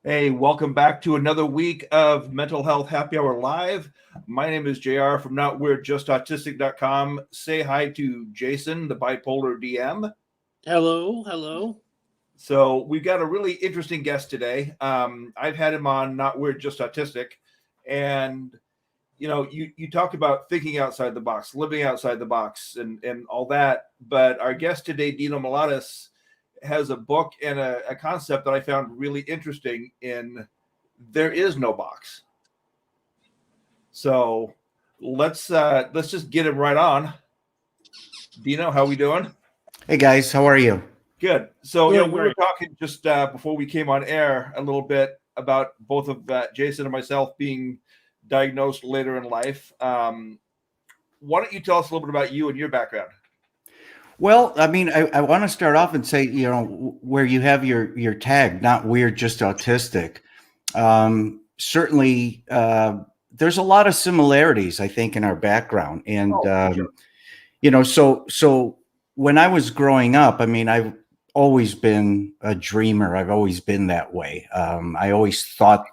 Hey, welcome back to another week of Mental Health Happy Hour Live. My name is JR from NotWeirdJustAutistic.com. Say hi to Jason, the Bipolar DM. Hello, hello. So we've got a really interesting guest today. I've had him on Not Weird Just Autistic, and you talked about thinking outside the box, living outside the box, and all that. But our guest today, Dino Malatis, has a book and a concept that I found really interesting in there is no box. So let's just get him right on. Dino, how we doing? Hey guys, how are you? Good. So Doing we were great. talking just before we came on air a little bit about both of Jason and myself being diagnosed later in life. Why don't you tell us a little bit about you and your background? Well, I mean, I want to start off and say, where you have your tag, not weird, just autistic. Certainly, there's a lot of similarities, I think, in our background, and Sure. so when I was growing up, I mean, I've always been a dreamer. I've always been that way. I always thought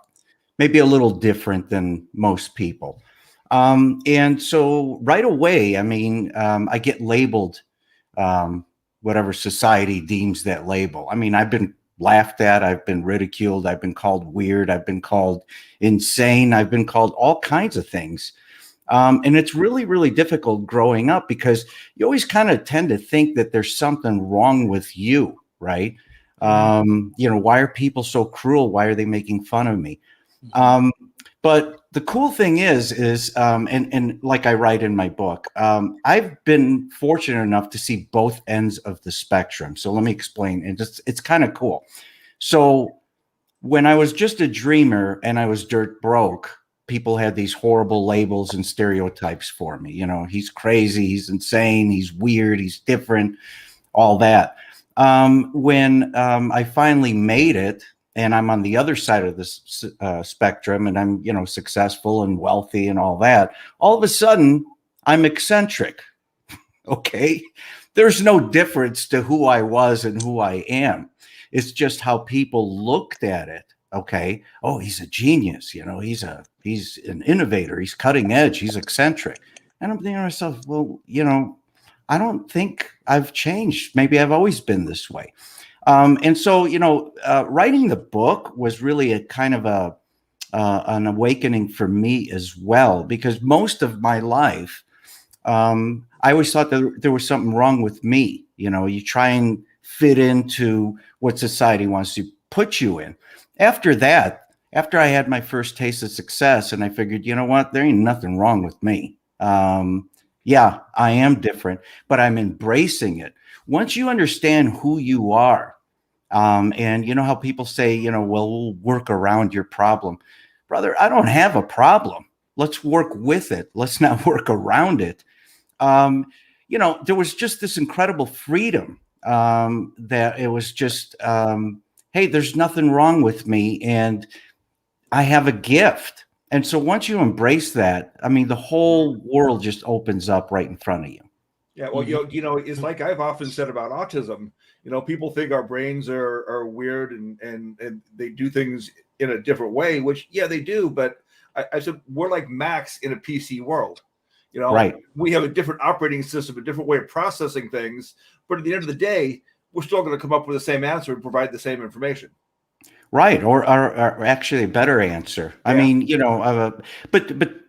maybe a little different than most people. And so right away, I mean, I get labeled whatever society deems that label. I mean, I've been laughed at, I've been ridiculed, I've been called weird, I've been called insane, I've been called all kinds of things. And it's really, really difficult growing up because you always kind of tend to think that there's something wrong with you, right? Why are people so cruel? Why are they making fun of me? But the cool thing is, and like I write in my book, I've been fortunate enough to see both ends of the spectrum. So let me explain, and it's kind of cool. So when I was just a dreamer and I was dirt broke, people had these horrible labels and stereotypes for me. You know, he's crazy, he's insane, he's weird, he's different, all that. When I finally made it, and I'm on the other side of this spectrum, and I'm successful and wealthy and all that, all of a sudden I'm eccentric. Okay, there's no difference to who I was and who I am. It's just how people looked at it. Okay, oh, he's a genius. He's an innovator. He's cutting edge. He's eccentric. And I'm thinking to myself, well, I don't think I've changed. Maybe I've always been this way. And so, writing the book was really a kind of an awakening for me as well, because most of my life, I always thought that there was something wrong with me. You try and fit into what society wants to put you in. After that, after I had my first taste of success, and I figured, you know what, there ain't nothing wrong with me. Yeah, I am different, but I'm embracing it. Once you understand who you are, and you know how people say, well, we'll work around your problem. Brother, I don't have a problem. Let's work with it. Let's not work around it. There was just this incredible freedom, that it was just, hey, there's nothing wrong with me, and I have a gift. And so once you embrace that, I mean, the whole world just opens up right in front of you. Yeah, well, it's like I've often said about autism. People think our brains are weird and they do things in a different way, which yeah, they do. But I said we're like Macs in a PC world. Right. We have a different operating system, a different way of processing things. But at the end of the day, we're still going to come up with the same answer and provide the same information. Right, or actually a better answer. I mean,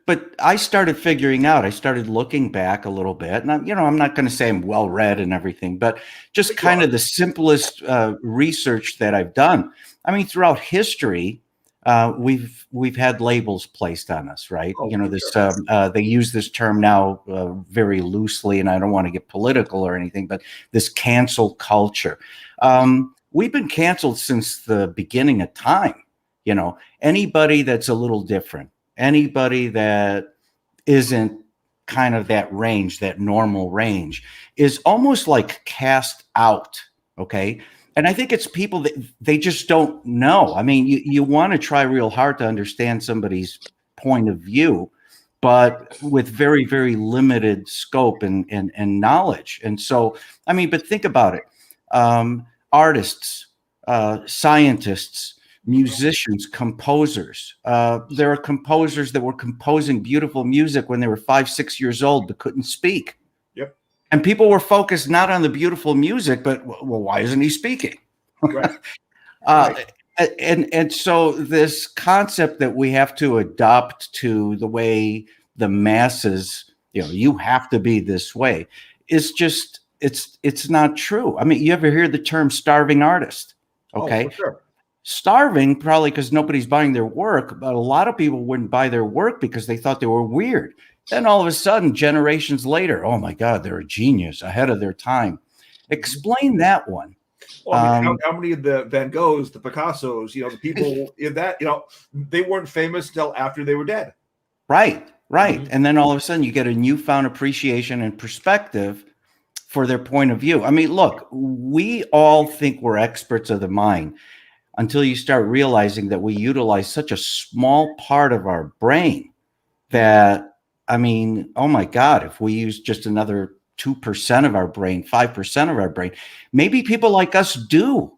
but I started figuring out. I started looking back a little bit, and I'm not going to say I'm well read and everything, but just kind of the simplest research that I've done. I mean, throughout history, we've had labels placed on us, right? They use this term now very loosely, and I don't want to get political or anything, but this cancel culture. We've been canceled since the beginning of time. Anybody that's a little different, anybody that isn't kind of that range, that normal range, is almost like cast out. Okay. And I think it's people that they just don't know. I mean, you want to try real hard to understand somebody's point of view, but with very, very limited scope and knowledge. And so, but think about it. Artists, scientists, musicians, composers. There are composers that were composing beautiful music when they were 5, 6 years old but couldn't speak. Yep. And people were focused not on the beautiful music, but well, why isn't he speaking? Right. Right. And so this concept that we have to adopt to the way the masses, you have to be this way, is just it's not true. I mean, you ever hear the term starving artist? Okay. Oh, for sure. Starving probably because nobody's buying their work, but a lot of people wouldn't buy their work because they thought they were weird. Then all of a sudden, generations later, oh my God, they're a genius, ahead of their time. Explain that one. Well, I mean, how many of the Van Goghs, the Picassos, the people in that, they weren't famous till after they were dead. Right. And then all of a sudden you get a newfound appreciation and perspective for their point of view. I mean, look, we all think we're experts of the mind until you start realizing that we utilize such a small part of our brain that, I mean, oh my God, if we use just another 2% of our brain, 5% of our brain, maybe people like us do.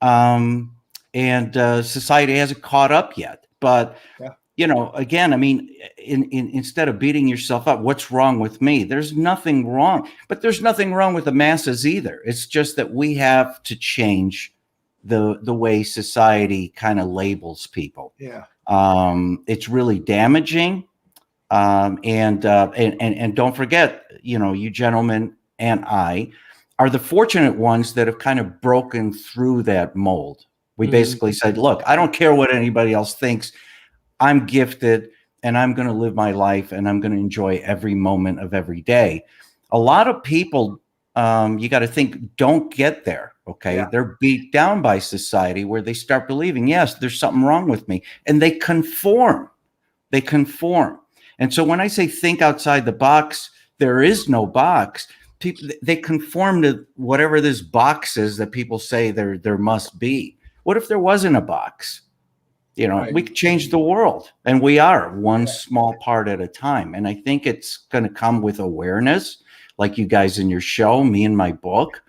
And society hasn't caught up yet. But, again, I mean, instead of beating yourself up, what's wrong with me? There's nothing wrong. But there's nothing wrong with the masses either. It's just that we have to change the way society kind of labels people. Yeah. It's really damaging. And don't forget, you gentlemen and I are the fortunate ones that have kind of broken through that mold. We basically said, look, I don't care what anybody else thinks. I'm gifted and I'm going to live my life and I'm going to enjoy every moment of every day. A lot of people, you got to think, don't get there. Okay. Yeah. They're beat down by society where they start believing, yes, there's something wrong with me. And they conform. And so when I say think outside the box, there is no box. People, they conform to whatever this box is that people say there must be. What if there wasn't a box? Right. We could change the world, and we are one small part at a time. And I think it's going to come with awareness, like you guys in your show, me in my book,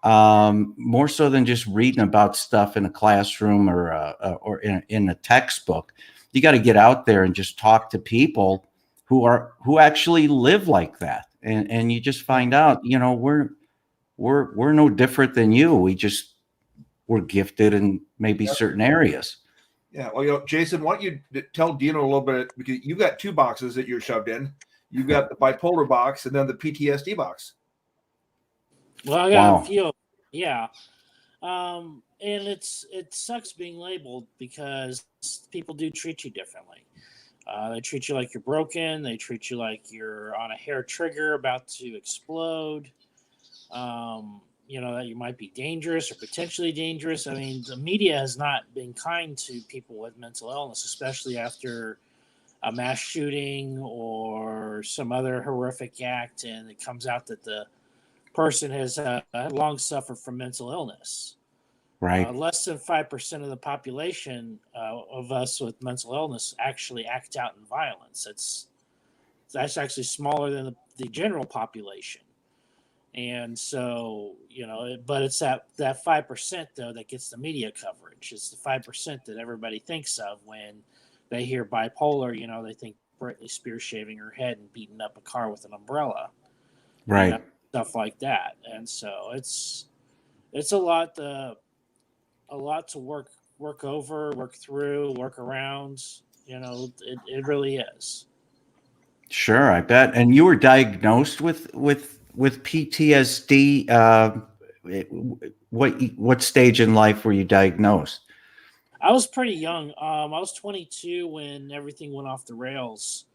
more so than just reading about stuff in a classroom or in a textbook. You got to get out there and just talk to people who actually live like that. And you just find out, we're no different than you. We're gifted in maybe certain areas. Yeah. Well, Jason, why don't you tell Dino a little bit, because you've got 2 boxes that you're shoved in. You've got the bipolar box and then the PTSD box. Well, I got a few. Yeah. And it sucks being labeled because people do treat you differently. They treat you like you're broken. They treat you like you're on a hair trigger about to explode. That you might be dangerous or potentially dangerous. I mean, the media has not been kind to people with mental illness, especially after a mass shooting or some other horrific act, and it comes out that the person has long suffered from mental illness. Right. Less than 5% of the population of us with mental illness actually act out in violence. That's actually smaller than the general population. And so, but it's that 5% though that gets the media coverage. It's the 5% that everybody thinks of when they hear bipolar. They think Britney Spears shaving her head and beating up a car with an umbrella, right? Stuff like that. And so it's a lot to work over, work through, work around. It really is. Sure, I bet. And you were diagnosed with PTSD. What stage in life were you diagnosed? I was pretty young. I was 22 when everything went off the rails.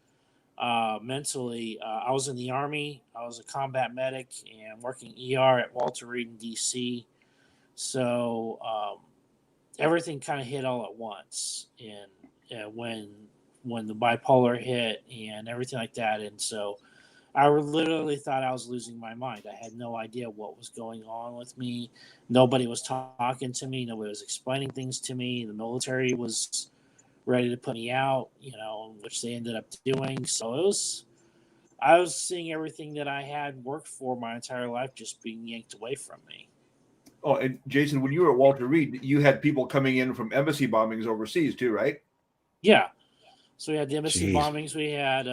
Mentally, I was in the Army. I was a combat medic and working ER at Walter Reed in DC. So everything kind of hit all at once, and when the bipolar hit and everything like that, and so I literally thought I was losing my mind. I had no idea what was going on with me. Nobody was talking to me. Nobody was explaining things to me. The military was ready to put me out, which they ended up doing. So I was seeing everything that I had worked for my entire life just being yanked away from me. Oh, and Jason, when you were at Walter Reed, you had people coming in from embassy bombings overseas too, right? Yeah. So we had the embassy Jeez. bombings. We had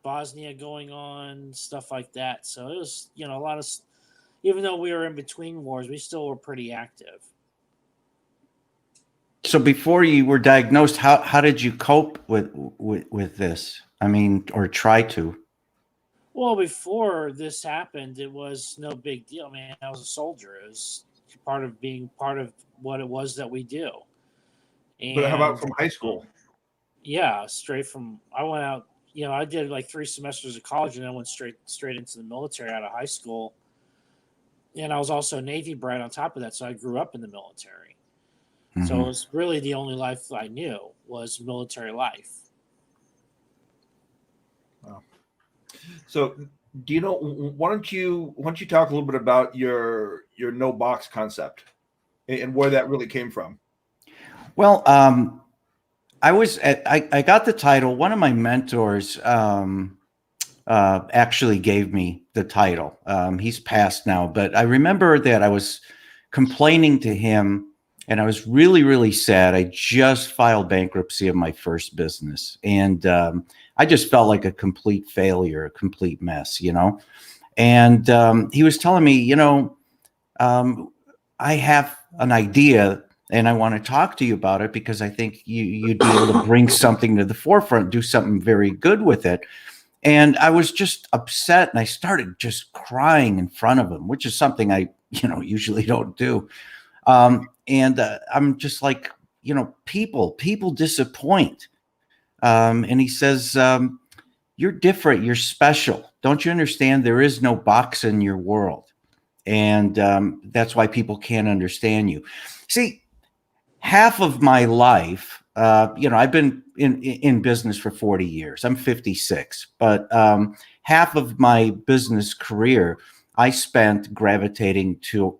Bosnia going on, stuff like that. So it was, a lot of, even though we were in between wars, we still were pretty active. So before you were diagnosed, how did you cope with this? I mean, or try to? Well, before this happened, it was no big deal, man. I was a soldier. It was being part of what it was that we do. And But how about from high school? Yeah, I went out, I did like 3 semesters of college and I went straight into the military out of high school. And I was also Navy bred on top of that. So I grew up in the military. Mm-hmm. So it was really the only life I knew was military life. Wow. So why don't you talk a little bit about your no box concept and where that really came from? Well, I got the title. One of my mentors actually gave me the title. He's passed now, but I remember that I was complaining to him and I was really, really sad. I just filed bankruptcy of my first business. And I just felt like a complete failure, a complete mess, And he was telling me, I have an idea and I want to talk to you about it because I think you'd be able to bring something to the forefront, do something very good with it. And I was just upset and I started just crying in front of him, which is something I, usually don't do. And I'm just like, people disappoint. And he says, you're different. You're special. Don't you understand? There is no box in your world. And that's why people can't understand you. See, half of my life, I've been in business for 40 years. I'm 56, but half of my business career, I spent gravitating to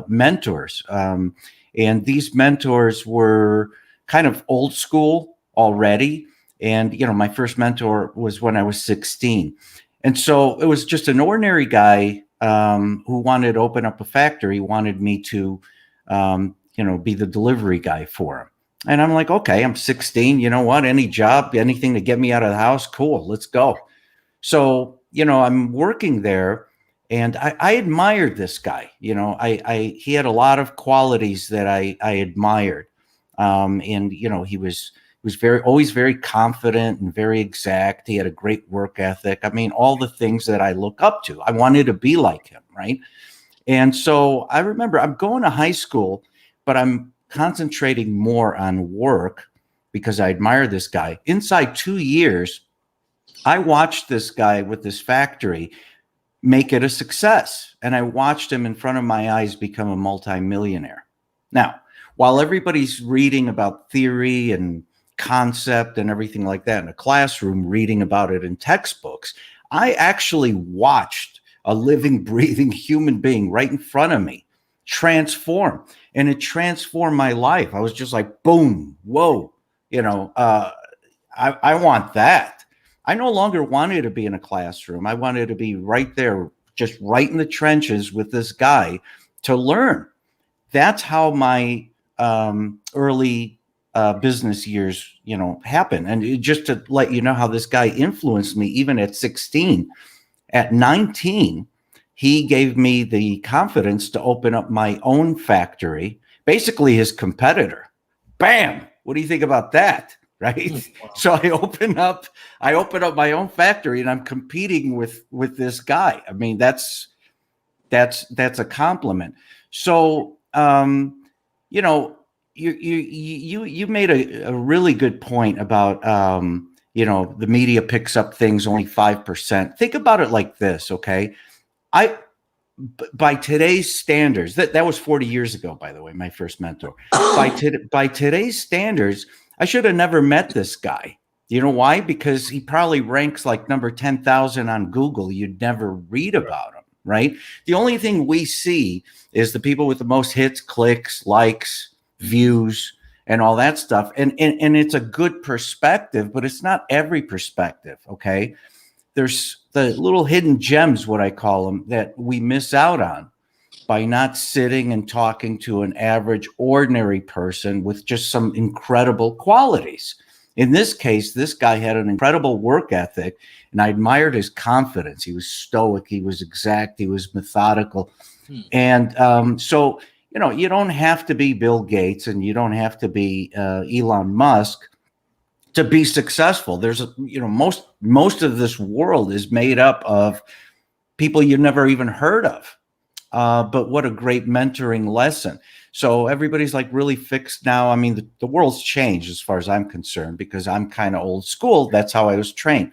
mentors. And these mentors were kind of old school already. And, my first mentor was when I was 16. And so it was just an ordinary guy who wanted to open up a factory, wanted me to, be the delivery guy for him. And I'm like, okay, I'm 16. You know what? Any job, anything to get me out of the house. Cool. Let's go. So, I'm working there and I admired this guy. He had a lot of qualities that I admired. And, he was always very confident and very exact. He had a great work ethic. I mean, all the things that I look up to. I wanted to be like him. Right. And so I remember I'm going to high school, but I'm concentrating more on work because I admire this guy. Inside 2 years, I watched this guy with this factory make it a success. And I watched him in front of my eyes become a multimillionaire. Now, while everybody's reading about theory and concept and everything like that in a classroom, reading about it in textbooks, I actually watched a living, breathing human being right in front of me transform. And it transformed my life. I was just like, boom, whoa, I want that. I no longer wanted to be in a classroom. I wanted to be right there, just right in the trenches with this guy to learn. That's how my early business years, happen. And just to let you know how this guy influenced me, even at 16, at 19, he gave me the confidence to open up my own factory, basically his competitor. Bam! What do you think about that? Right? Wow. So I open up my own factory and I'm competing with this guy. I mean, that's a compliment. So, you made a really good point about, the media picks up things only 5%. Think about it like this. Okay. By today's standards, that was 40 years ago, by the way, my first mentor. By today's standards, I should have never met this guy. You know why? Because he probably ranks like number 10,000 on Google. You'd never read about him, right? The only thing we see is the people with the most hits, clicks, likes, views, and all that stuff. And it's a good perspective, but it's not every perspective, okay? There's the little hidden gems, what I call them, that we miss out on. by not sitting and talking to an average, ordinary person with just some incredible qualities. In this case, this guy had an incredible work ethic, and I admired his confidence. He was stoic, he was exact, he was methodical. And so, you don't have to be Bill Gates and you don't have to be Elon Musk to be successful. There's most of this world is made up of people you've never even heard of. But what a great mentoring lesson. So everybody's like really fixed now. I mean, the world's changed as far as I'm concerned, because I'm kind of old school. That's how I was trained.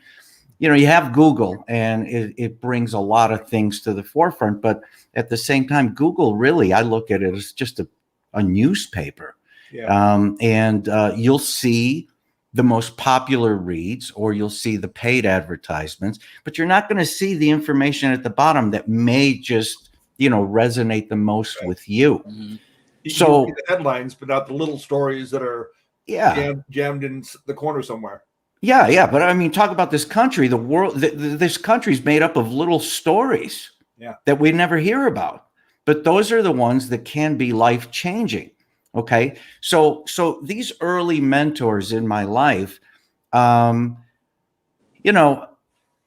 You have Google, and it brings a lot of things to the forefront. But at the same time, Google, really, I look at it as just a newspaper. Yeah. And you'll see the most popular reads, or you'll see the paid advertisements, but you're not going to see the information at the bottom that may just, resonate the most with you. Mm-hmm. So you see the headlines, but not the little stories that are jammed in the corner somewhere. Yeah. But I mean, talk about this country, the world, this country's made up of little stories that we never hear about, but those are the ones that can be life-changing. Okay. So these early mentors in my life,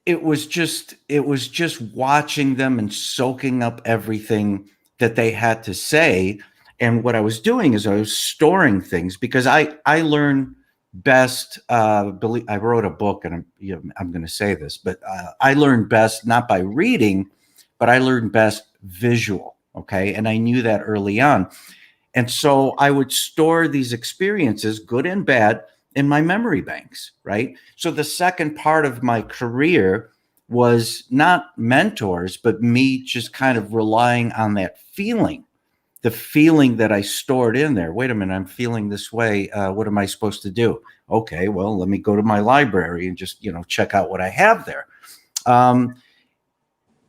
it was just watching them and soaking up everything that they had to say. And what I was doing is I was storing things, because I learn best. I wrote a book, and I'm going to say this, but I learn best not by reading, but I learn best visual. Okay. And I knew that early on. And so I would store these experiences, good and bad, in my memory banks, right? So the second part of my career was not mentors, but me just kind of relying on that feeling, the feeling that I stored in there. Wait a minute, I'm feeling this way. What am I supposed to do? Okay, well, let me go to my library and just, check out what I have there.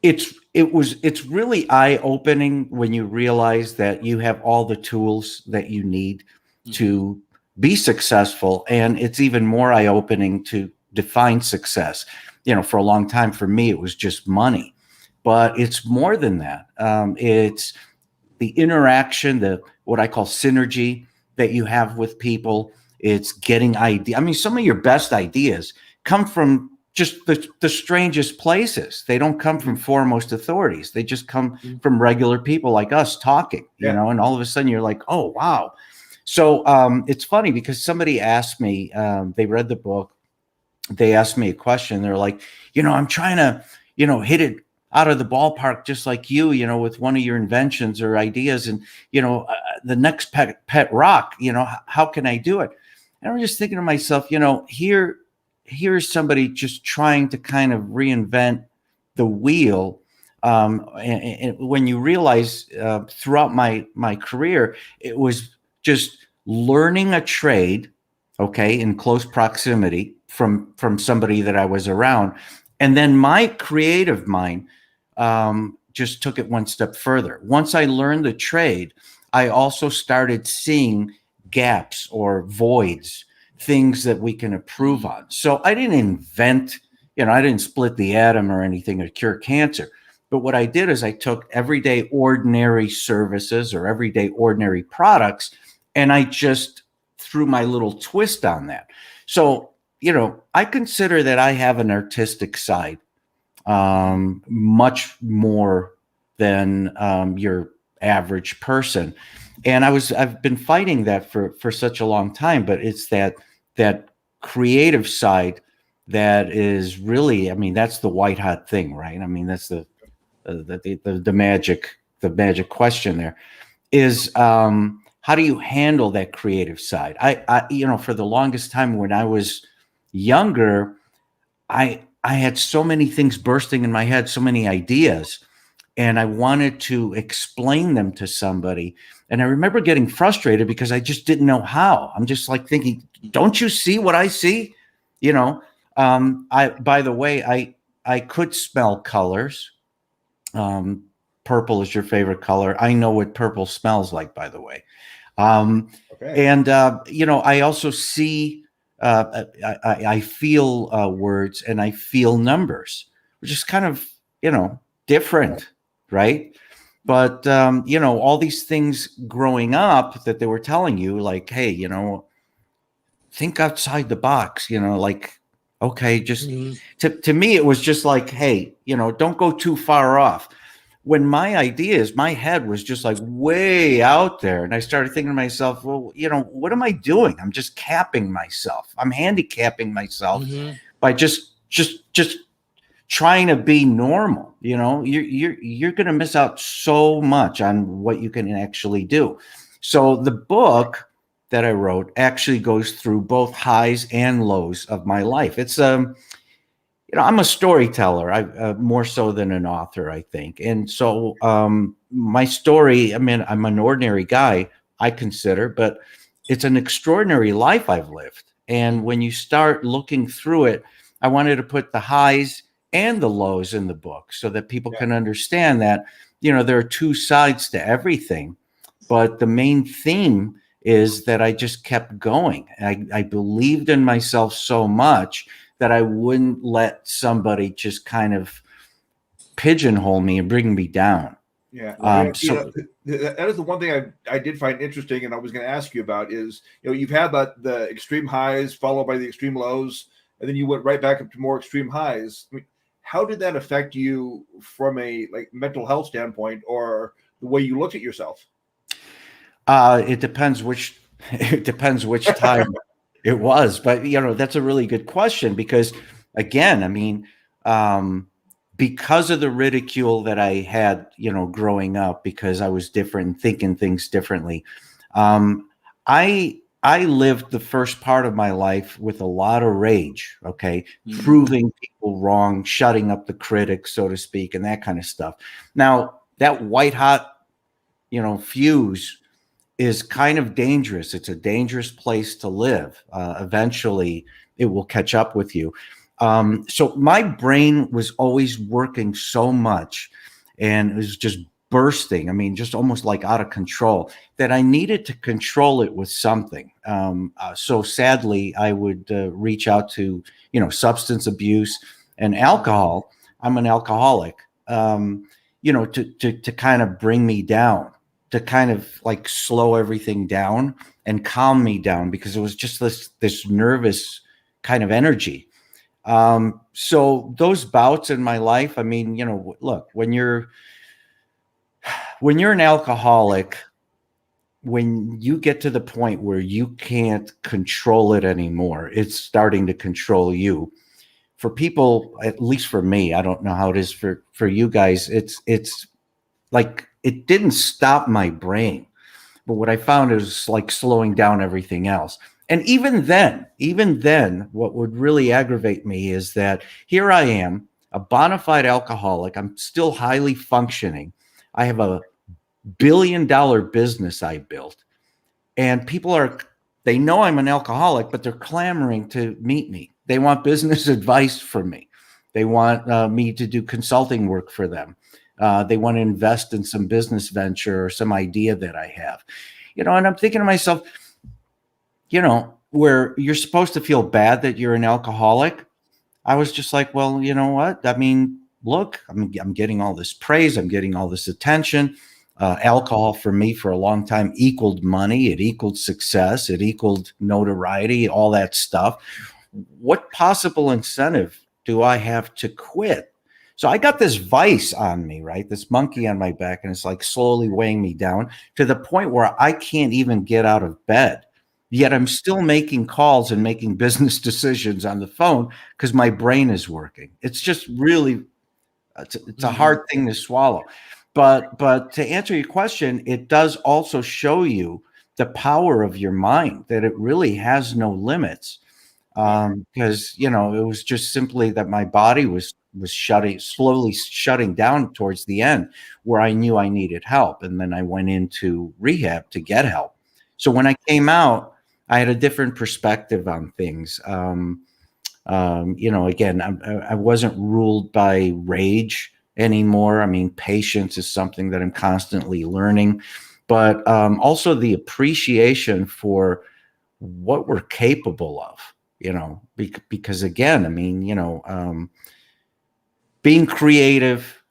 It's really eye-opening when you realize that you have all the tools that you need to be successful. And it's even more eye-opening to define success. For a long time, for me, it was just money, but it's more than that. It's the interaction, what I call synergy that you have with people. It's getting ideas. I mean, some of your best ideas come from just the strangest places. They don't come from foremost authorities. They just come from regular people like us talking, and all of a sudden you're like, oh, wow. So it's funny, because somebody asked me, they read the book, they asked me a question. They're like, I'm trying to, hit it out of the ballpark, just like you, with one of your inventions or ideas, and, the next pet rock, how can I do it? And I'm just thinking to myself, here's somebody just trying to kind of reinvent the wheel. And when you realize throughout my career, it was just learning a trade, okay, in close proximity from somebody that I was around. And then my creative mind just took it one step further. Once I learned the trade, I also started seeing gaps or voids, things that we can improve on. So I didn't invent, I didn't split the atom or anything to cure cancer. But what I did is I took everyday ordinary services or everyday ordinary products, and I just threw my little twist on that. So, I consider that I have an artistic side, much more than your average person. And I've been fighting that for such a long time, but it's that creative side that is really, I mean, that's the white hot thing, right? I mean, that's the magic question there is, how do you handle that creative side? I for the longest time when I was younger, I had so many things bursting in my head, so many ideas, and I wanted to explain them to somebody. And I remember getting frustrated because I just didn't know how. I'm just like thinking, don't you see what I see? By the way, I could smell colors. Purple is your favorite color. I know what purple smells like, by the way. Okay. And, I also see, I feel words, and I feel numbers, which is kind of, different, right? But, all these things growing up that they were telling you, like, hey, think outside the box, like, okay, just to me, it was just like, hey, don't go too far off. When my head was just like way out there. And I started thinking to myself, well, what am I doing? I'm just capping myself. I'm handicapping myself by just trying to be normal. You're going to miss out so much on what you can actually do. So the book that I wrote actually goes through both highs and lows of my life. It's I'm a storyteller, I more so than an author, I think. And so my story, I mean, I'm an ordinary guy, I consider, but it's an extraordinary life I've lived. And when you start looking through it, I wanted to put the highs and the lows in the book so that people can understand that, there are two sides to everything. But the main theme is that I just kept going. I believed in myself so much that I wouldn't let somebody just kind of pigeonhole me and bring me down. Yeah. So that is the one thing I did find interesting, and I was going to ask you about is, you've had the extreme highs followed by the extreme lows, and then you went right back up to more extreme highs. I mean, how did that affect you from a mental health standpoint, or the way you looked at yourself? it depends which time it was, but that's a really good question because, again, I mean, because of the ridicule that I had, growing up, because I was different and thinking things differently, I lived the first part of my life with a lot of rage, okay, proving people wrong, shutting up the critics, so to speak, and that kind of stuff. Now, that white hot, fuse is kind of dangerous. It's a dangerous place to live. Eventually, it will catch up with you. So my brain was always working so much, and it was just bursting. I mean, just almost like out of control, that I needed to control it with something. So sadly, I would reach out to, substance abuse and alcohol. I'm an alcoholic, to kind of bring me down, to kind of like slow everything down and calm me down, because it was just this nervous kind of energy. So those bouts in my life, I mean, look, when you're an alcoholic, when you get to the point where you can't control it anymore, it's starting to control you. For people, at least for me, I don't know how it is for you guys. It's like, it didn't stop my brain, but what I found is like slowing down everything else. And even then, what would really aggravate me is that here I am, a bona fide alcoholic. I'm still highly functioning. I have a $1 billion business I built, and they know I'm an alcoholic, but they're clamoring to meet me. They want business advice from me. They want me to do consulting work for them. They want to invest in some business venture or some idea that I have, and I'm thinking to myself, where you're supposed to feel bad that you're an alcoholic. I was just like, well, you know what? I mean, look, I'm getting all this praise. I'm getting all this attention. Alcohol for me for a long time equaled money. It equaled success. It equaled notoriety, all that stuff. What possible incentive do I have to quit? So I got this vice on me, right? This monkey on my back, and it's like slowly weighing me down to the point where I can't even get out of bed. Yet I'm still making calls and making business decisions on the phone because my brain is working. It's just really, it's a hard thing to swallow. But to answer your question, it does also show you the power of your mind, that it really has no limits. Because it was just simply that my body was slowly shutting down towards the end, where I knew I needed help, and then I went into rehab to get help. So when I came out, I had a different perspective on things. Again, I wasn't ruled by rage anymore. I mean, patience is something that I'm constantly learning, but also the appreciation for what we're capable of. Because again, I mean, being creative,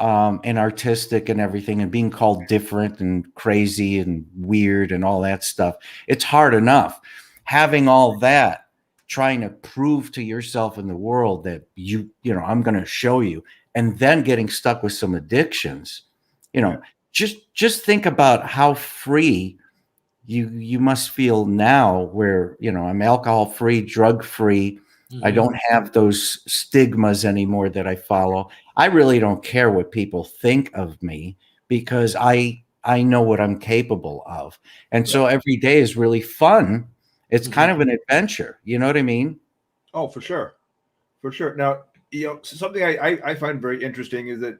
and artistic and everything, and being called different and crazy and weird and all that stuff. It's hard enough having all that, trying to prove to yourself in the world that I'm going to show you, and then getting stuck with some addictions. Just think about how free you must feel now, where I'm alcohol free, drug free. I don't have those stigmas anymore that I follow. I really don't care what people think of me, because I know what I'm capable of. And so every day is really fun. It's kind of an adventure. You know what I mean? Oh, for sure. For sure. Now, something I find very interesting is that,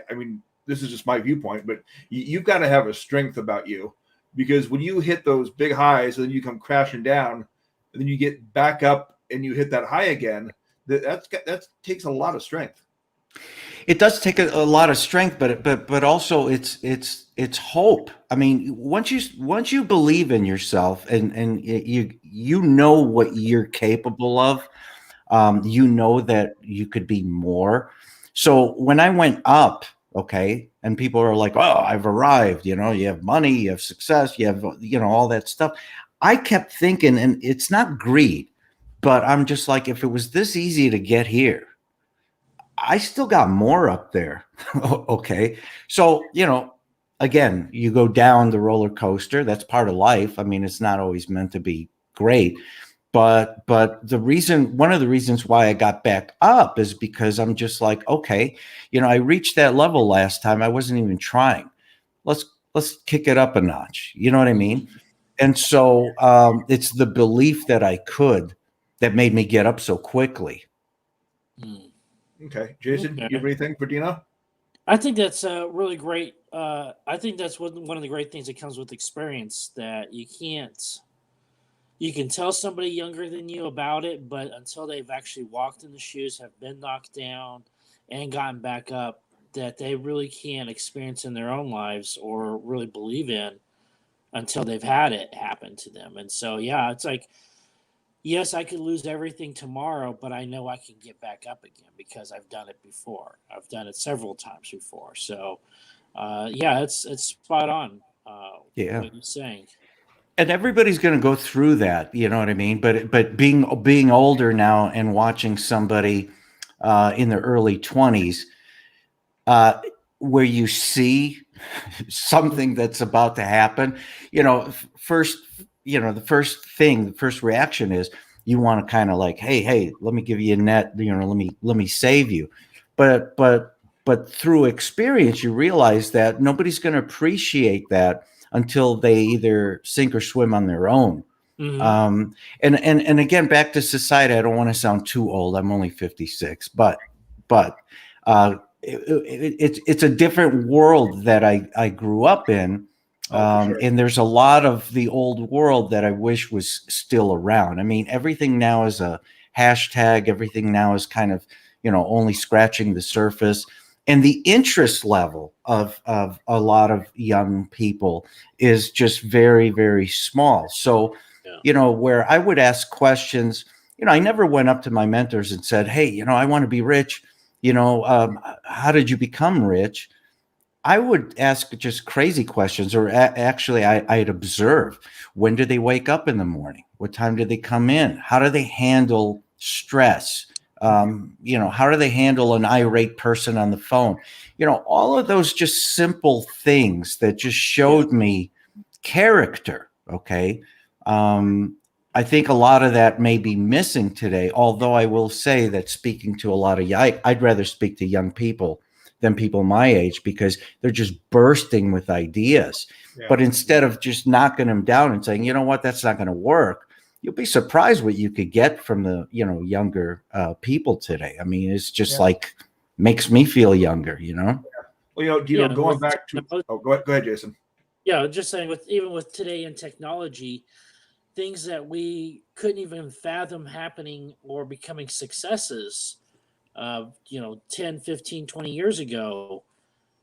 I mean, this is just my viewpoint, but you've got to have a strength about you, because when you hit those big highs and then you come crashing down, and then you get back up and you hit that high again, that takes a lot of strength. It does take a lot of strength, but also it's hope. I mean, once you believe in yourself, and you know what you're capable of, you know that you could be more. So when I went up, okay, and people are like, "Oh, I've arrived," you have money, you have success, you have all that stuff. I kept thinking, and it's not greed, but I'm just like, if it was this easy to get here, I still got more up there. Okay. So, again, you go down the roller coaster. That's part of life. I mean, it's not always meant to be great. But one of the reasons why I got back up is because I'm just like, okay, I reached that level last time. I wasn't even trying. Let's kick it up a notch. You know what I mean? And so it's the belief that I could that made me get up so quickly. Okay. Jason, you have anything for Dina? I think that's really great. I think that's one of the great things that comes with experience, that you can tell somebody younger than you about it, but until they've actually walked in the shoes, have been knocked down, and gotten back up, that they really can't experience in their own lives or really believe in until they've had it happen to them. And so, yeah, it's like, yes, I could lose everything tomorrow, but I know I can get back up again because I've done it before. I've done it several times before. So, yeah, it's spot on. What you're saying. And everybody's going to go through that, you know what I mean? But being older now and watching somebody in their early 20s, where you see something that's about to happen, the first reaction is you want to kind of like, hey, let me give you a net, let me save you. But through experience, you realize that nobody's going to appreciate that until they either sink or swim on their own. And again, back to society, I don't want to sound too old. I'm only 56, but it's a different world that I grew up in. Sure. And there's a lot of the old world that I wish was still around. I mean, everything now is a hashtag. Everything now is kind of, only scratching the surface. And the interest level of a lot of young people is just very, very small. So, where I would ask questions, I never went up to my mentors and said, hey, I want to be rich. How did you become rich? I would ask just crazy questions, or actually I'd observe, when do they wake up in the morning? What time do they come in? How do they handle stress? How do they handle an irate person on the phone? All of those just simple things that just showed me character. Okay. I think a lot of that may be missing today, although I will say that speaking to a lot of, I'd rather speak to young people than people my age, because they're just bursting with ideas. Yeah. But instead of just knocking them down and saying, you know what, that's not going to work, you'll be surprised what you could get from the, younger people today. I mean, it's just like, makes me feel younger, Well, going back to, go ahead, Jason. Yeah, just saying, even with today in technology, things that we couldn't even fathom happening or becoming successes, 10, 15, 20 years ago,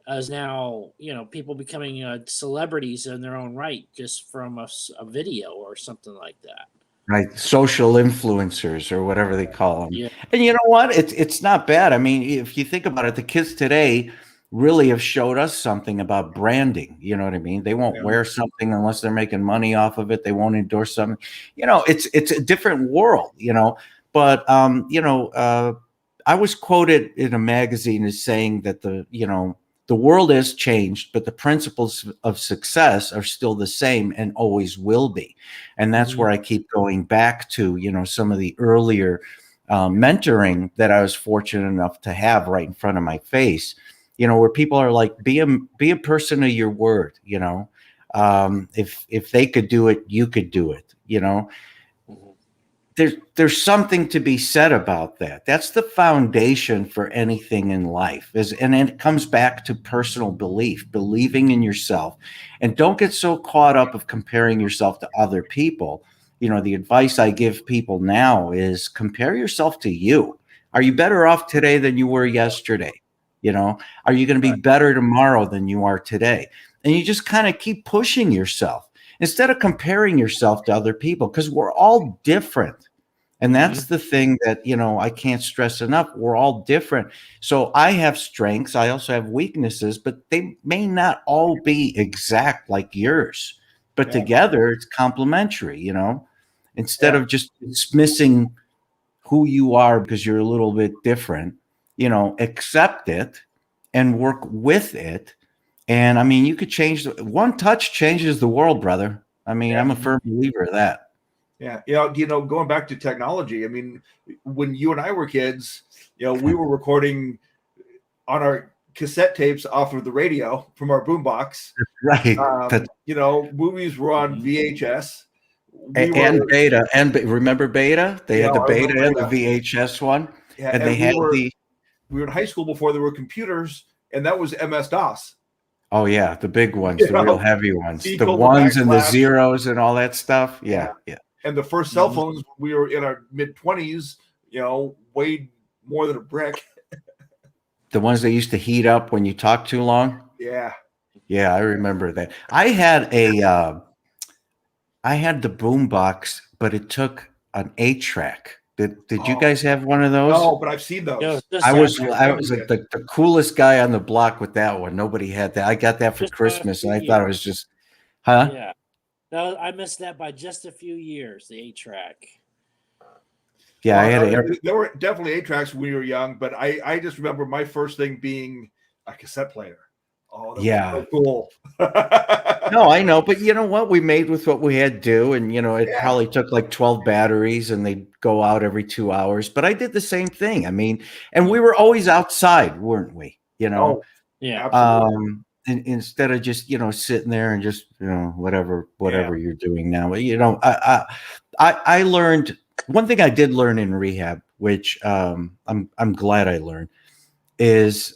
as now, people becoming celebrities in their own right, just from a video or something like that. Right. Social influencers, or whatever they call them. Yeah. And you know what? It's not bad. I mean, if you think about it, the kids today, really have showed us something about branding. You know what I mean? They won't Yeah. wear something unless they're making money off of it. They won't endorse something. It's a different world, but I was quoted in a magazine as saying that the world has changed, but the principles of success are still the same and always will be. And that's where I keep going back to, some of the earlier mentoring that I was fortunate enough to have right in front of my face, where people are like, be a person of your word, if they could do it, you could do it, There's something to be said about that. That's the foundation for anything in life, and it comes back to personal belief, believing in yourself, and don't get so caught up of comparing yourself to other people. The advice I give people now is compare yourself to you. Are you better off today than you were yesterday? Are you going to be better tomorrow than you are today? And you just kind of keep pushing yourself instead of comparing yourself to other people, because we're all different. And that's the thing that, I can't stress enough. We're all different. So I have strengths. I also have weaknesses, but they may not all be exact like yours. But together it's complementary, instead of just dismissing who you are because you're a little bit different, accept it and work with it. And I mean, you could change one touch changes the world, brother. I mean, I'm a firm believer of that. Yeah. Going back to technology, I mean, when you and I were kids, we were recording on our cassette tapes off of the radio from our boombox. Right. Movies were on VHS. And Beta. And remember Beta? They had the Beta and the VHS one. Yeah, and they we were in high school before there were computers, and that was MS-DOS. Oh, yeah. The big ones, the real heavy ones. The ones and the zeros and all that stuff. Yeah. And the first cell phones, we were in our mid-20s, weighed more than a brick. The ones that used to heat up when you talk too long. Yeah. Yeah, I remember that. I had the boombox, but it took an 8-track. Did you guys have one of those? No, but I've seen those. I was like the coolest guy on the block with that one. Nobody had that. I got that for Christmas, and I thought it was just, huh? Yeah. No, I missed that by just a few years, the 8-track. Yeah, there were definitely 8-tracks when we were young, but I just remember my first thing being a cassette player. Oh, that was so cool. No, I know, but you know what? We made with what we had to do, and it probably took like 12 batteries, and they'd go out every 2 hours. But I did the same thing. I mean, and we were always outside, weren't we? Oh, yeah. Absolutely. And instead of just sitting there and just whatever you're doing now. I learned one thing. I did learn in rehab, which I'm glad I learned, is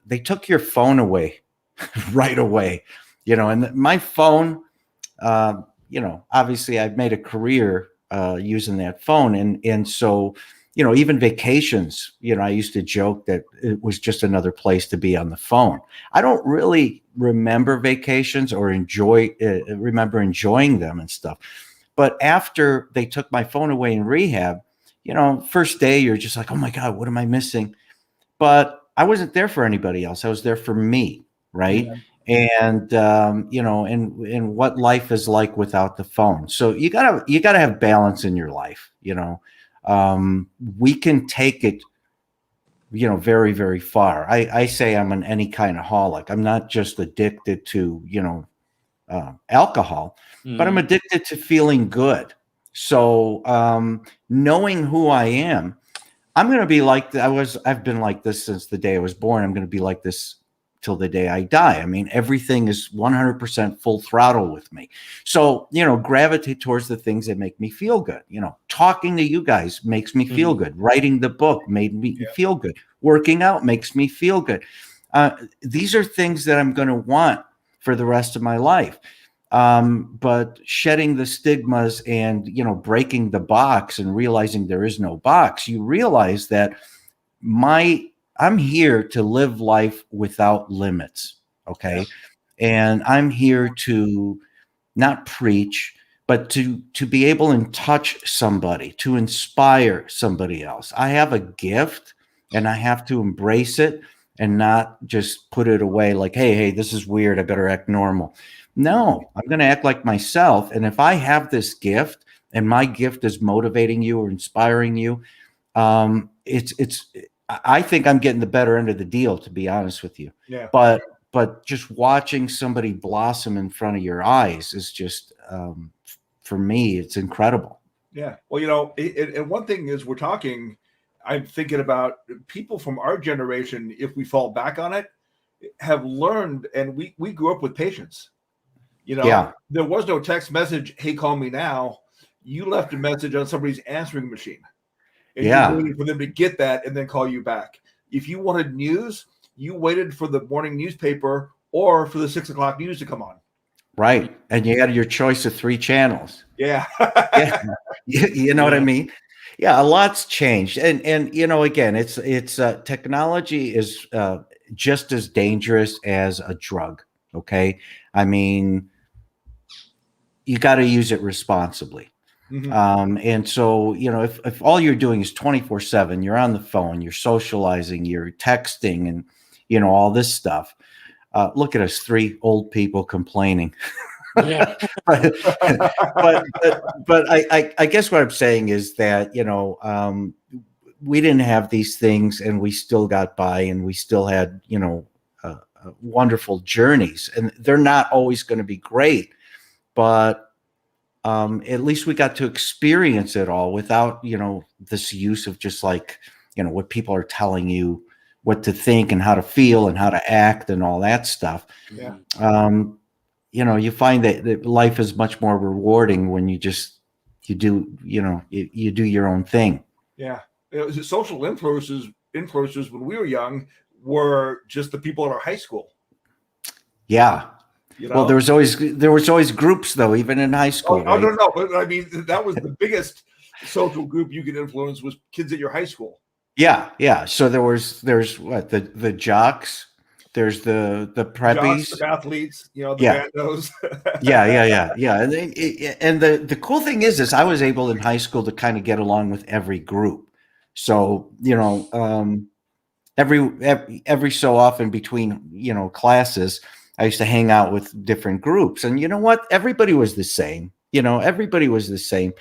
they took your phone away right away. And my phone, obviously I've made a career using that phone, and so even vacations, I used to joke that it was just another place to be on the phone. I don't really remember vacations or remember enjoying them and stuff. But after they took my phone away in rehab, first day you're just like, oh my God, what am I missing? But I wasn't there for anybody else. I was there for me, right? Yeah. And and what life is like without the phone. So you gotta have balance in your life. We can take it, very, very far. I say I'm an any kind of holic. I'm not just addicted to, alcohol, but I'm addicted to feeling good. So knowing who I am, I'm going to be like I've been like this since the day I was born. I'm going to be like this till the day I die. I mean, everything is 100% full throttle with me. So, gravitate towards the things that make me feel good. Talking to you guys makes me feel good. Writing the book made me feel good. Working out makes me feel good. These are things that I'm going to want for the rest of my life. But shedding the stigmas and, breaking the box and realizing there is no box, you realize that I'm here to live life without limits. Okay. Yeah. And I'm here to not preach, but to be able to touch somebody, to inspire somebody else. I have a gift and I have to embrace it and not just put it away like, hey, this is weird, I better act normal. No, I'm going to act like myself. And if I have this gift and my gift is motivating you or inspiring you, I think I'm getting the better end of the deal, to be honest with you. Yeah. But just watching somebody blossom in front of your eyes is just, for me, it's incredible. Yeah. Well, and one thing is I'm thinking about people from our generation, if we fall back on it, have learned, and we grew up with patience. Yeah. There was no text message, hey, call me now. You left a message on somebody's answering machine. And you waited for them to get that and then call you back. If you wanted news, you waited for the morning newspaper or for the 6 o'clock news to come on. Right. And you had your choice of 3 channels. Yeah. Yeah. You know what I mean? Yeah, a lot's changed. And again, it's technology is just as dangerous as a drug. Okay. I mean, you got to use it responsibly. Mm-hmm. And so, if all you're doing is 24/7, you're on the phone, you're socializing, you're texting, and, all this stuff. Look at us, 3 old people complaining. Yeah. but I guess what I'm saying is that, we didn't have these things and we still got by, and we still had, wonderful journeys, and they're not always going to be great, but at least we got to experience it all without, this use of just like, what people are telling you what to think and how to feel and how to act and all that stuff. Yeah. You find that life is much more rewarding when you do your own thing. Yeah. Social influencers when we were young were just the people in our high school. Yeah. Well, there was always groups though, even in high school. Oh, right? No. But I mean, that was the biggest social group you could influence was kids at your high school. Yeah. So there's what the jocks, there's the preppies, jocks, the athletes, the bandos. Yeah. And the cool thing is I was able in high school to kind of get along with every group. So every so often between classes, I used to hang out with different groups, and you know what? Everybody was the same. Everybody was the same.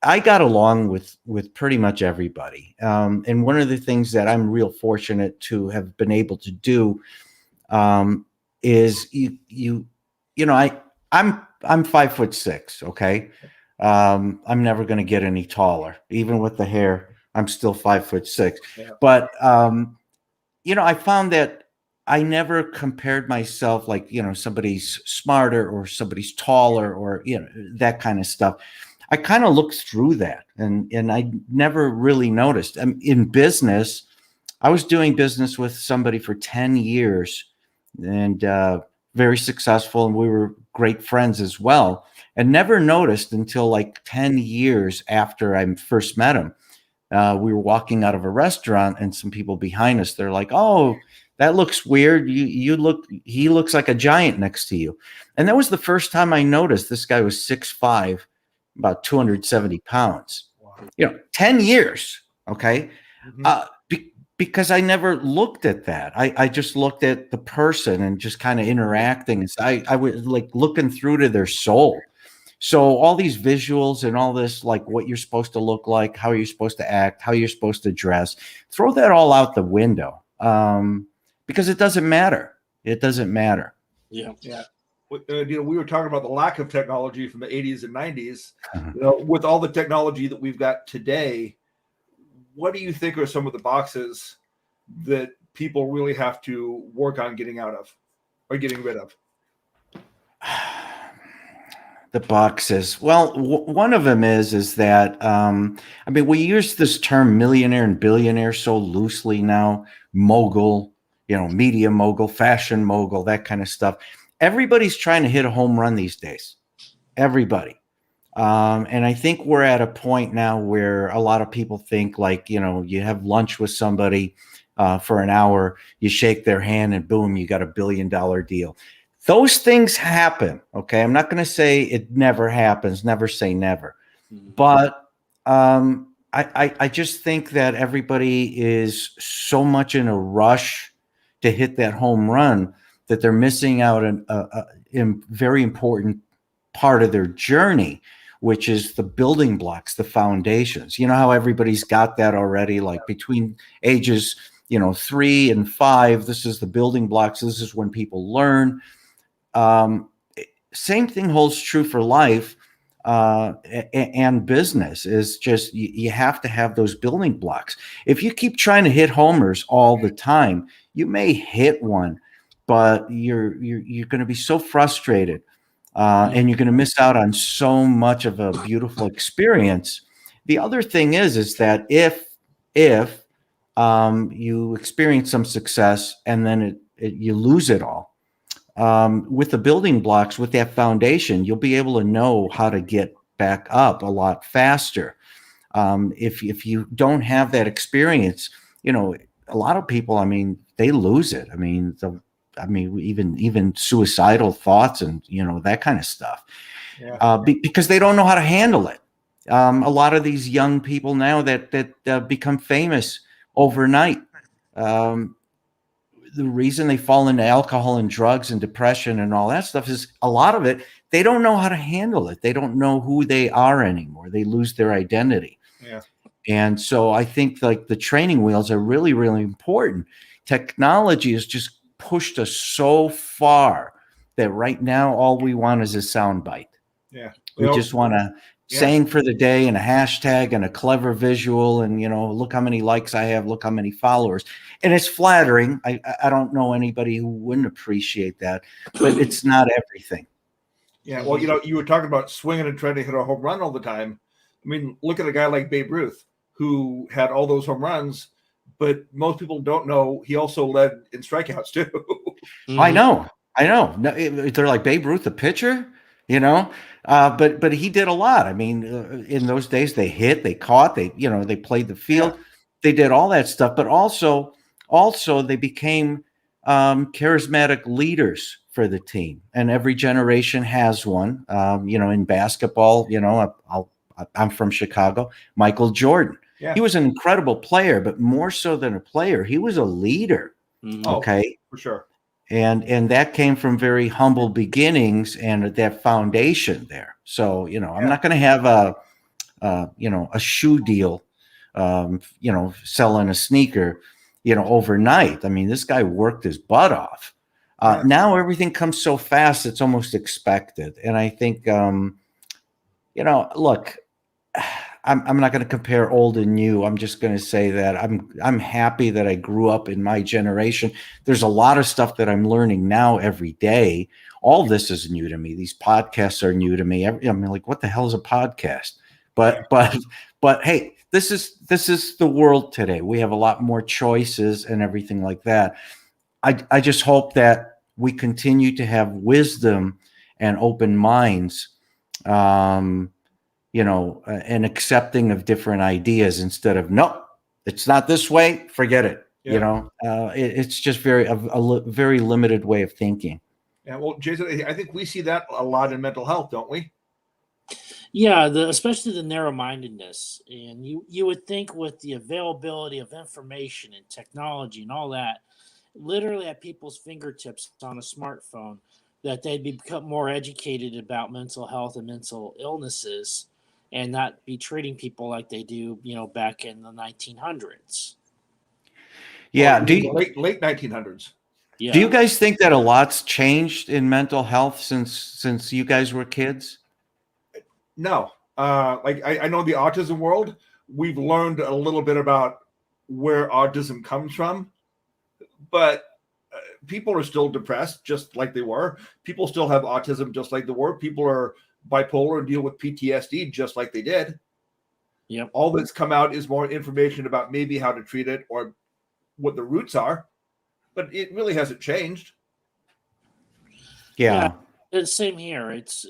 I got along with pretty much everybody. And one of the things that I'm real fortunate to have been able to do is I'm 5'6". Okay. I'm never going to get any taller, even with the hair. I'm still 5'6". Yeah. But I found that I never compared myself like, somebody's smarter or somebody's taller or, that kind of stuff. I kind of looked through that and I never really noticed. In business, I was doing business with somebody for 10 years and very successful. And we were great friends as well, and never noticed until like 10 years after I first met him. We were walking out of a restaurant and some people behind us, they're like, "Oh, that looks weird. He looks like a giant next to you." And that was the first time I noticed this guy was 6'5", about 270 pounds. Wow. 10 years. Okay. Mm-hmm. Because I never looked at that. I just looked at the person and just kind of interacting. I was like looking through to their soul. So all these visuals and all this, like what you're supposed to look like, how you're supposed to act, how you're supposed to dress, throw that all out the window. Because it doesn't matter. It doesn't matter. Yeah. We were talking about the lack of technology from the 80s and 90s. With all the technology that we've got today, what do you think are some of the boxes that people really have to work on getting out of or getting rid of? The boxes. Well, one of them is that, we use this term millionaire and billionaire so loosely now, mogul, media mogul, fashion mogul, that kind of stuff. Everybody's trying to hit a home run these days. Everybody. And I think we're at a point now where a lot of people think like, you have lunch with somebody for an hour, you shake their hand and boom, you got $1 billion deal. Those things happen. Okay. I'm not going to say it never happens. Never say never. Mm-hmm. But I just think that everybody is so much in a rush to hit that home run, that they're missing out on a very important part of their journey, which is the building blocks, the foundations. You know how everybody's got that already, like between ages, 3 and 5, this is the building blocks. This is when people learn. Same thing holds true for life and business. Is just you have to have those building blocks. If you keep trying to hit homers all the time, you may hit one, but you're going to be so frustrated, and you're going to miss out on so much of a beautiful experience. The other thing is that if you experience some success and then you lose it all, with the building blocks, with that foundation, you'll be able to know how to get back up a lot faster. If you don't have that experience, a lot of people, they lose it. Even suicidal thoughts and that kind of stuff, because they don't know how to handle it. A lot of these young people now that become famous overnight. The reason they fall into alcohol and drugs and depression and all that stuff is a lot of it, they don't know how to handle it. They don't know who they are anymore. They lose their identity. Yeah. And so I think like the training wheels are really, really important. Technology has just pushed us so far that right now all we want is a soundbite. Yeah. We just want a saying for the day and a hashtag and a clever visual and, look how many likes I have, look how many followers. And it's flattering. I don't know anybody who wouldn't appreciate that, but it's not everything. Yeah. Well, you were talking about swinging and trying to hit a home run all the time. Look at a guy like Babe Ruth, who had all those home runs, but most people don't know he also led in strikeouts too. I know. No, they're like, Babe Ruth, the pitcher, but he did a lot. In those days they hit, they caught, they played the field, they did all that stuff, but also they became charismatic leaders for the team, and every generation has one. In basketball, I'm from Chicago, Michael Jordan. Yeah. He was an incredible player, but more so than a player, he was a leader. Okay, for sure. And that came from very humble beginnings and that foundation there. So, I'm not going to have a shoe deal, selling a sneaker, overnight. This guy worked his butt off. Now everything comes so fast, it's almost expected. And I think, look, I'm not going to compare old and new. I'm just going to say that I'm happy that I grew up in my generation. There's a lot of stuff that I'm learning now every day. All this is new to me. These podcasts are new to me. Like, what the hell is a podcast? But hey, this is the world today. We have a lot more choices and everything like that. I just hope that we continue to have wisdom and open minds, and accepting of different ideas instead of, no, it's not this way, forget it. Yeah. It's just a very limited way of thinking. Yeah. Well, Jason, I think we see that a lot in mental health, don't we? Yeah, especially the narrow-mindedness. And you would think with the availability of information and technology and all that, literally at people's fingertips on a smartphone, that they'd become more educated about mental health and mental illnesses and not be treating people like they do, back in the 1900s. Yeah. Late 1900s. Yeah. Do you guys think that a lot's changed in mental health since you guys were kids? No. I know the autism world, we've learned a little bit about where autism comes from, but people are still depressed just like they were. People still have autism just like they were. People are bipolar and deal with PTSD just like they did. Yep. All that's come out is more information about maybe how to treat it or what the roots are, but it really hasn't changed. Yeah. It's same here. It's,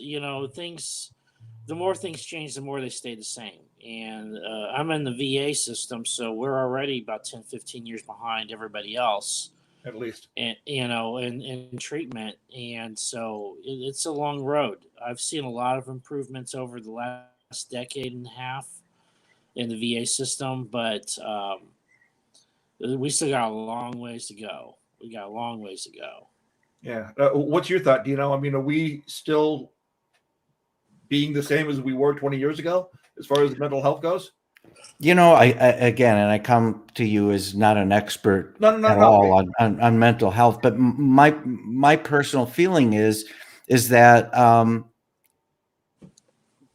things, the more things change, the more they stay the same. And I'm in the VA system, so we're already about 10, 15 years behind everybody else. At least. And, in treatment. And so it's a long road. I've seen a lot of improvements over the last decade and a half in the VA system, but we still got a long ways to go. we got a long ways to go. Yeah. What's your thought, Dino? I mean, are we still being the same as we were 20 years ago as far as mental health goes? You know, I again, and I come to you as not an expert No. at all on mental health, but my personal feeling is that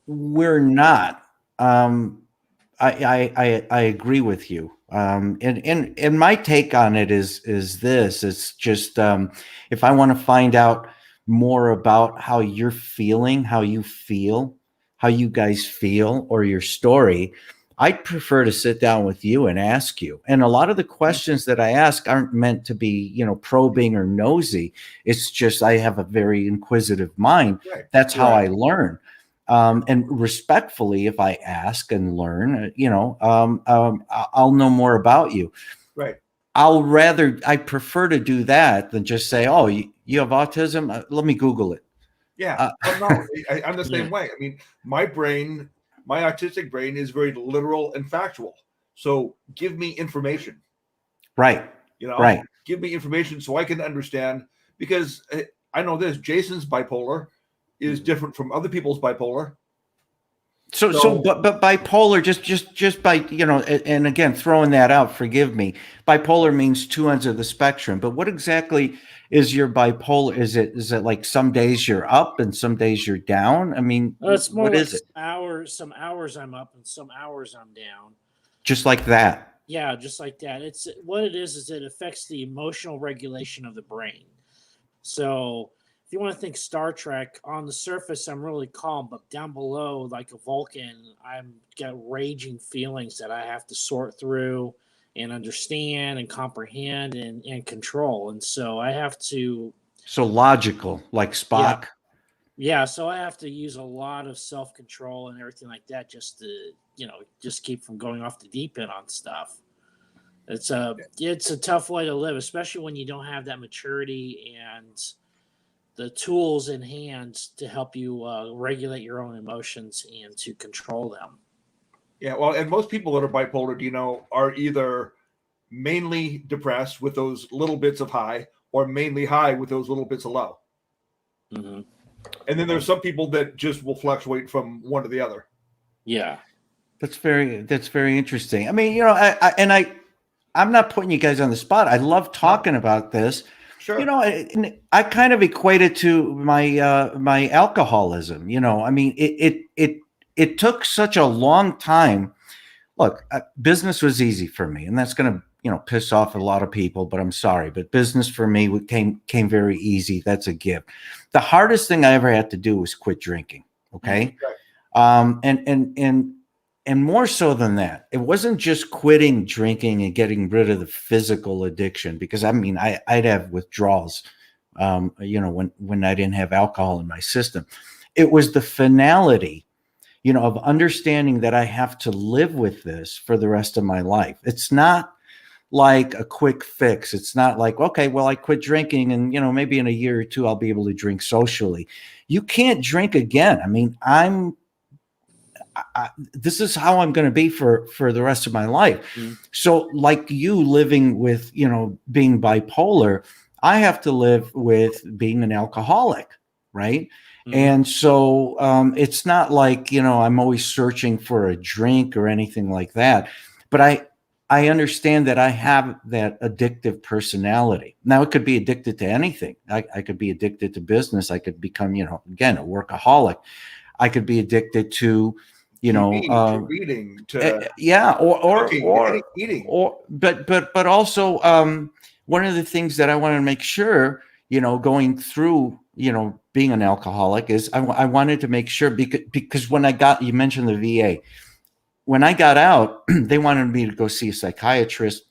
we're not. I agree with you. And my take on it is this. It's just if I want to find out more about how you're feeling, how you feel, how you guys feel, or your story, I'd prefer to sit down with you and ask you. And a lot of the questions that I ask aren't meant to be, probing or nosy. It's just I have a very inquisitive mind. Right. That's how I learn. And respectfully, if I ask and learn, I'll know more about you. Right. I prefer to do that than just say, oh, you have autism? Let me Google it. Yeah. No, I'm the same way. I mean, my autistic brain is very literal and factual. So give me information. Right. Right. Give me information so I can understand, because I know this, Jason's bipolar is different from other people's bipolar. But bipolar, just by, and again, throwing that out, forgive me. Bipolar means two ends of the spectrum, but what exactly is your bipolar? Is it like some days you're up and some days you're down? I mean, it's more what like is it? Some hours I'm up and some hours I'm down. Just like that. Yeah, just like that. It's what it is it affects the emotional regulation of the brain. So if you want to think Star Trek, on the surface I'm really calm, but down below, like a Vulcan, I'm got raging feelings that I have to sort through and understand and comprehend and control. And so I have to. So logical, like Spock. Yeah, so I have to use a lot of self-control and everything like that just to, just keep from going off the deep end on stuff. It's a tough way to live, especially when you don't have that maturity and the tools in hand to help you regulate your own emotions and to control them. Yeah, well, and most people that are bipolar, are either mainly depressed with those little bits of high, or mainly high with those little bits of low. Mm-hmm. And then there's some people that just will fluctuate from one to the other. Yeah, that's very interesting. I mean, I'm not putting you guys on the spot. I love talking about this. Sure. I kind of equate it to my alcoholism. I mean, it took such a long time. Look, business was easy for me, and that's going to piss off a lot of people, but I'm sorry. But business for me came very easy. That's a gift. The hardest thing I ever had to do was quit drinking. Okay. And more so than that, it wasn't just quitting drinking and getting rid of the physical addiction, because I mean, I'd have withdrawals, when I didn't have alcohol in my system. It was the finality, of understanding that I have to live with this for the rest of my life. It's not like a quick fix. It's not like, okay, well, I quit drinking and, maybe in a year or two, I'll be able to drink socially. You can't drink again. I mean, this is how I'm going to be for the rest of my life. Mm-hmm. So like you living with, being bipolar, I have to live with being an alcoholic. Right. Mm-hmm. And so it's not like, I'm always searching for a drink or anything like that. But I understand that I have that addictive personality. Now, it could be addicted to anything. I could be addicted to business. I could become, again, a workaholic. I could be addicted to, to reading, to eating, but also one of the things that I want to make sure, going through, being an alcoholic is I wanted to make sure because when you mentioned the VA, when I got out, they wanted me to go see a psychiatrist.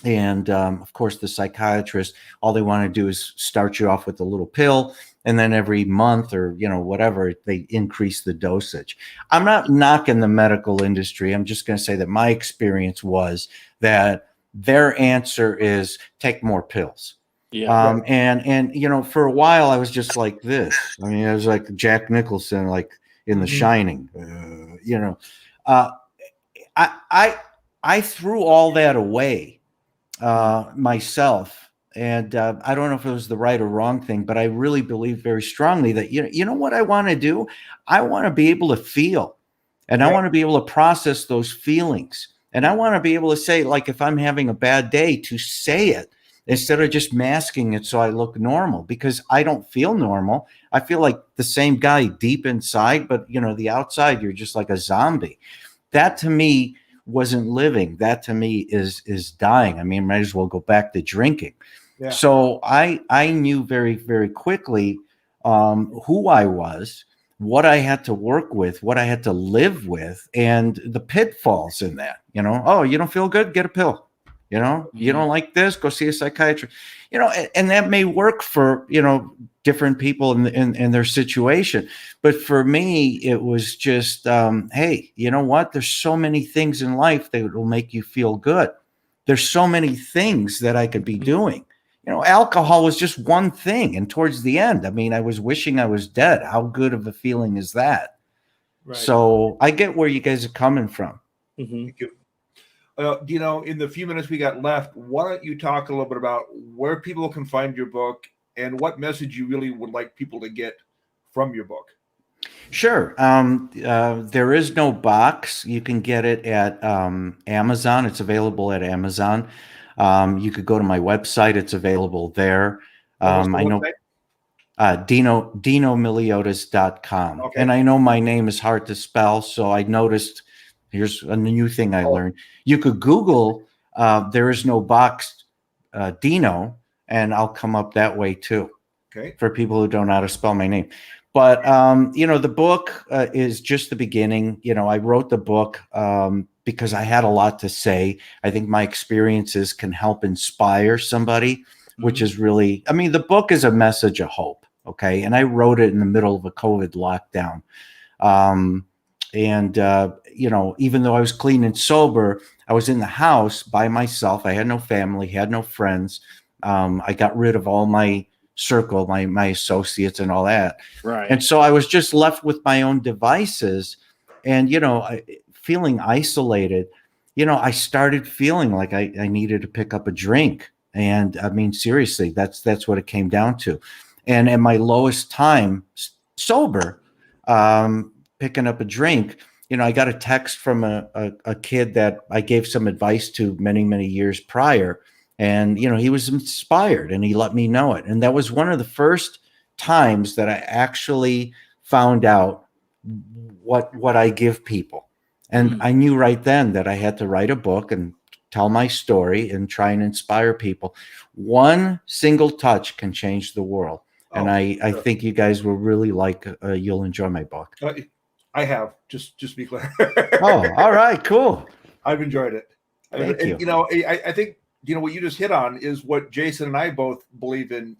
And of course, the psychiatrist, all they want to do is start you off with a little pill. And then every month or, whatever, they increase the dosage. I'm not knocking the medical industry. I'm just going to say that my experience was that their answer is take more pills. Yeah. And for a while I was just like this. I mean, I was like Jack Nicholson, like in The Shining, I threw all that away myself And I don't know if it was the right or wrong thing, but I really believe very strongly that, you know what I want to do? I want to be able to feel, and I Yeah. want to be able to process those feelings. And I want to be able to say, like, if I'm having a bad day, to say it instead of just masking it so I look normal, because I don't feel normal. I feel like the same guy deep inside, but the outside, you're just like a zombie. That to me wasn't living. That to me is dying. I mean, might as well go back to drinking. Yeah. So I knew very, very quickly who I was, what I had to work with, what I had to live with, and the pitfalls in that. Oh, you don't feel good? Get a pill. You don't like this? Go see a psychiatrist. And that may work for different people in their situation, but for me, it was just, hey, you know what? There's so many things in life that will make you feel good. There's so many things that I could be doing. Alcohol was just one thing. And towards the end, I mean, I was wishing I was dead. How good of a feeling is that? Right. So I get where you guys are coming from. Thank you. In the few minutes we got left, why don't you talk a little bit about where people can find your book and what message you really would like people to get from your book? Sure. There is no box. You can get it at Amazon. It's available at Amazon. You could go to my website. It's available there. I know DinoMiliotis.com. Okay. And I know my name is hard to spell, so I noticed here's a new thing I learned. You could Google There Is No Box Dino, and I'll come up that way too. Okay. For people who don't know how to spell my name. But, the book is just the beginning. I wrote the book because I had a lot to say. I think my experiences can help inspire somebody, which is really, the book is a message of hope. Okay. And I wrote it in the middle of a COVID lockdown. Even though I was clean and sober, I was in the house by myself. I had no family, had no friends. I got rid of all my circle, my associates and all that. Right. And so I was just left with my own devices and, feeling isolated. I started feeling like I needed to pick up a drink. And I mean, seriously, that's what it came down to. And at my lowest time sober, picking up a drink, I got a text from a kid that I gave some advice to many, many years prior. And, he was inspired and he let me know it. And that was one of the first times that I actually found out what I give people. And I knew right then that I had to write a book and tell my story and try and inspire people. One single touch can change the world. And I think you guys will really you'll enjoy my book. I have, just to be clear. Oh, all right, cool. I've enjoyed it. Thank you. I think, what you just hit on is what Jason and I both believe in,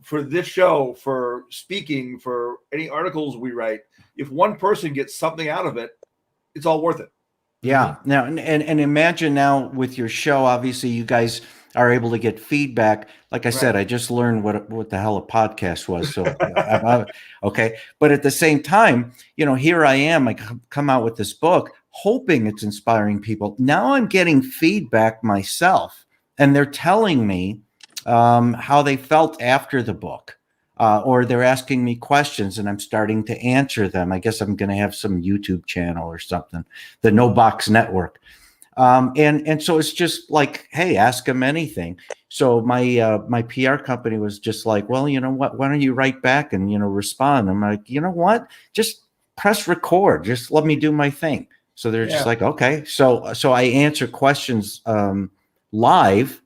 for this show, for speaking, for any articles we write. If one person gets something out of it, it's all worth it. Yeah. Now, and imagine now with your show, obviously you guys are able to get feedback. Like I said, I just learned what the hell a podcast was. So, okay. But at the same time, here I am, I come out with this book, hoping it's inspiring people. Now I'm getting feedback myself, and they're telling me how they felt after the book. Or they're asking me questions and I'm starting to answer them. I guess I'm going to have some YouTube channel or something, the No Box Network. And so it's just like, hey, ask them anything. So my PR company was just like, well, you know what? Why don't you write back and, respond? I'm like, you know what? Just press record. Just let me do my thing. So they're just like, okay. So I answer questions live,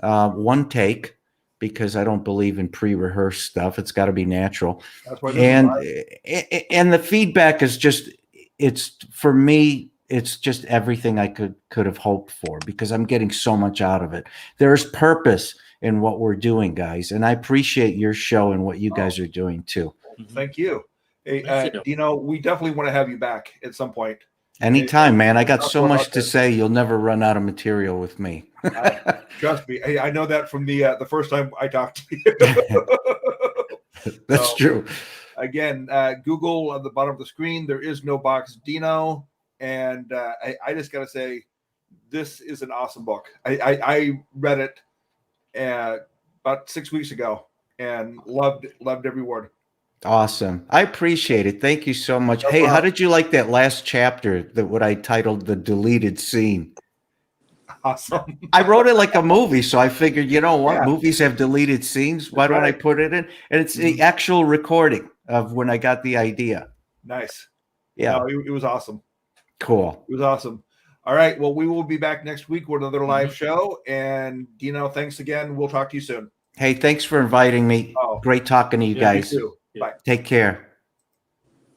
one take. Because I don't believe in pre-rehearsed stuff. It's got to be natural. That's why and the feedback is just, for me, it's just everything I could have hoped for because I'm getting so much out of it. There's purpose in what we're doing, guys. And I appreciate your show and what you guys are doing too. Thank you. Hey, Dino, we definitely want to have you back at some point. Anytime, man. I got so much to say. You'll never run out of material with me. Trust me. I know that from the first time I talked to you. That's true. Again, Google on the bottom of the screen. There Is No Box Dino. And I just got to say, this is an awesome book. I read it about 6 weeks ago, and loved every word. Awesome. I appreciate it. Thank you so much. No Hey, how problem. did you like that last chapter, that what I titled the deleted scene? Awesome. I wrote it like a movie, so I figured, you know what? Yeah. Movies have deleted scenes. Why That's don't I right. put it in? And it's the actual recording of when I got the idea. Nice. Yeah. No, it was awesome. Cool. It was awesome. All right. Well, we will be back next week with another live show. And Dino, thanks again. We'll talk to you soon. Hey, thanks for inviting me. Oh. Great talking to you Yeah, guys. You too. Bye. Take care.